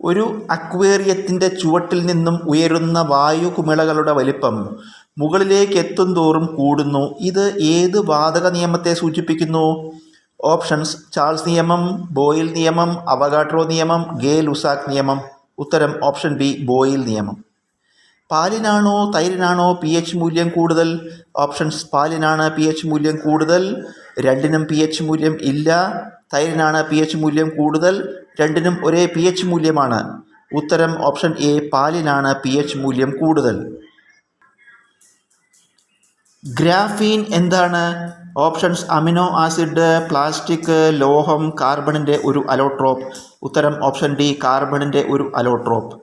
ഒരു അക്വേറിയത്തിൻ്റെ ചുവട്ടിൽ നിന്നും ഉയരുന്ന വായു കുമിളകളുടെ വലിപ്പം മുകളിലേക്ക് എത്തുന്തോറും കൂടുന്നു. ഇത് ഏത് വാതക നിയമത്തെ സൂചിപ്പിക്കുന്നു? ഓപ്ഷൻസ്: ചാൾസ് നിയമം, ബോയിൽ നിയമം, അവഗാഡ്രോ നിയമം, ഗേ-ലുസാക്ക് നിയമം. ഉത്തരം ഓപ്ഷൻ ബി, ബോയിൽ നിയമം. പാലിനാണോ തൈരിനാണോ pH മൂല്യം കൂടുതൽ? ഓപ്ഷൻസ്: പാലിനാണ് pH മൂല്യം കൂടുതൽ, രണ്ടിനും pH മൂല്യം ഇല്ല. തൈരിനാണ് pH മൂല്യം കൂടുതൽ, രണ്ടിനും ഒരേ pH മൂല്യമാണ്. ഉത്തരം ഓപ്ഷൻ എ, പാലിനാണ് pH മൂല്യം കൂടുതൽ. ഗ്രാഫീൻ എന്താണ്? ഓപ്ഷൻസ്: അമിനോ ആസിഡ്, പ്ലാസ്റ്റിക്, ലോഹം, കാർബണിൻ്റെ ഒരു അലോട്രോപ്പ്. ഉത്തരം ഓപ്ഷൻ ഡി, കാർബണിൻ്റെ ഒരു അലോട്രോപ്പ്.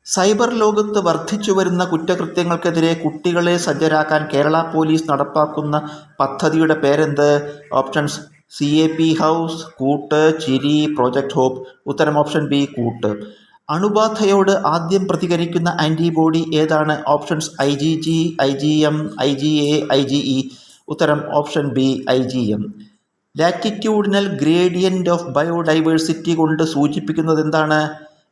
സൈബർ ലോകത്ത് വർദ്ധിച്ചു വരുന്ന കുറ്റകൃത്യങ്ങൾക്കെതിരെ കുട്ടികളെ സജ്ജരാക്കാൻ കേരള പോലീസ് നടപ്പാക്കുന്ന പദ്ധതിയുടെ പേരെന്ത്? ഓപ്ഷൻസ്: CAP ഹൗസ്, കൂട്ട്, ചിരി, പ്രോജക്റ്റ് ഹോപ്പ്. ഉത്തരം ഓപ്ഷൻ ബി, കൂട്ട്. അണുബാധയോട് ആദ്യം പ്രതികരിക്കുന്ന ആൻറ്റിബോഡി ഏതാണ്? Options: IgG, IgM, IgA, IgE. ഉത്തരം option B, IgM. Latitudinal gradient of biodiversity കൊണ്ട് സൂചിപ്പിക്കുന്നത് എന്താണ്?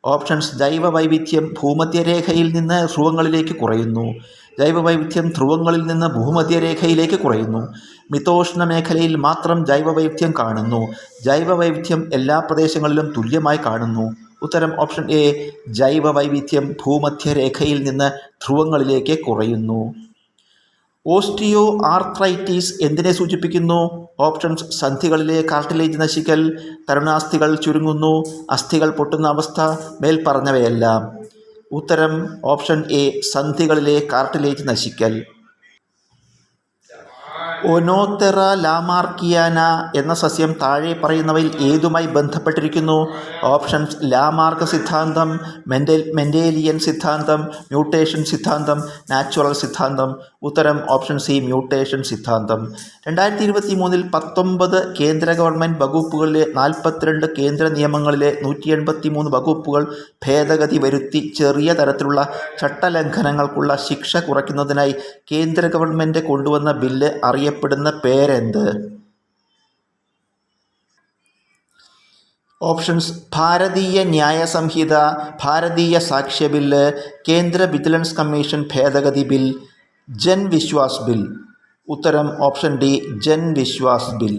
ഓപ്ഷൻസ്: ജൈവ വൈവിധ്യം ഭൂമധ്യരേഖയിൽ നിന്ന് ധ്രുവങ്ങളിലേക്ക് കുറയുന്നു. ജൈവ വൈവിധ്യം ധ്രുവങ്ങളിൽ നിന്ന് ഭൂമധ്യരേഖയിലേക്ക് കുറയുന്നു. മിതോഷ്ണ മേഖലയിൽ മാത്രം ജൈവ വൈവിധ്യം കാണുന്നു. ജൈവ വൈവിധ്യം എല്ലാ പ്രദേശങ്ങളിലും തുല്യമായി കാണുന്നു. ഉത്തരം ഓപ്ഷൻ എ, ജൈവ വൈവിധ്യം ഭൂമധ്യരേഖയിൽ നിന്ന് ധ്രുവങ്ങളിലേക്ക് കുറയുന്നു. ഓസ്റ്റിയോ ആർത്രൈറ്റിസ് എന്തിനെ സൂചിപ്പിക്കുന്നു? ഓപ്ഷൻസ്: സന്ധികളിലെ കാർട്ടിലേജ് നശിക്കൽ, തരുണാസ്ഥികൾ ചുരുങ്ങുന്നു, അസ്ഥികൾ പൊട്ടുന്ന അവസ്ഥ, മേൽപ്പറഞ്ഞവയെല്ലാം. ഉത്തരം ഓപ്ഷൻ എ, സന്ധികളിലെ കാർട്ടിലേജ് നശിക്കൽ. ഒനോതെറ ലാമാർക്കിയാന എന്ന സസ്യം താഴെ പറയുന്നവയിൽ ഏതുമായി ബന്ധപ്പെട്ടിരിക്കുന്നു? ഓപ്ഷൻസ്: ലാമാർക്ക് സിദ്ധാന്തം, മെൻഡേലിയൻ സിദ്ധാന്തം, മ്യൂട്ടേഷൻ സിദ്ധാന്തം, നാച്ചുറൽ സിദ്ധാന്തം. ഉത്തരം ഓപ്ഷൻ സി, മ്യൂട്ടേഷൻ സിദ്ധാന്തം. 2023 19 കേന്ദ്ര ഗവൺമെൻറ് വകുപ്പുകളിലെ 42 കേന്ദ്ര നിയമങ്ങളിലെ 183 വകുപ്പുകൾ ഭേദഗതി വരുത്തി ചെറിയ തരത്തിലുള്ള ചട്ടലംഘനങ്ങൾക്കുള്ള ശിക്ഷ കുറയ്ക്കുന്നതിനായി കേന്ദ്ര ഗവൺമെൻറ് കൊണ്ടുവന്ന ബില്ല് അറിയപ്പെടുന്ന പേരെന്ത്? ഓപ്ഷൻസ്: ഭാരതീയ ന്യായ സംഹിത, ഭാരതീയ സാക്ഷ്യ ബില്ല്, കേന്ദ്ര വിജിലൻസ് കമ്മീഷൻ ഭേദഗതി ബിൽ, ജൻ വിശ്വാസ് ബിൽ. ഉത്തരം option D, Jan Vishwas bill.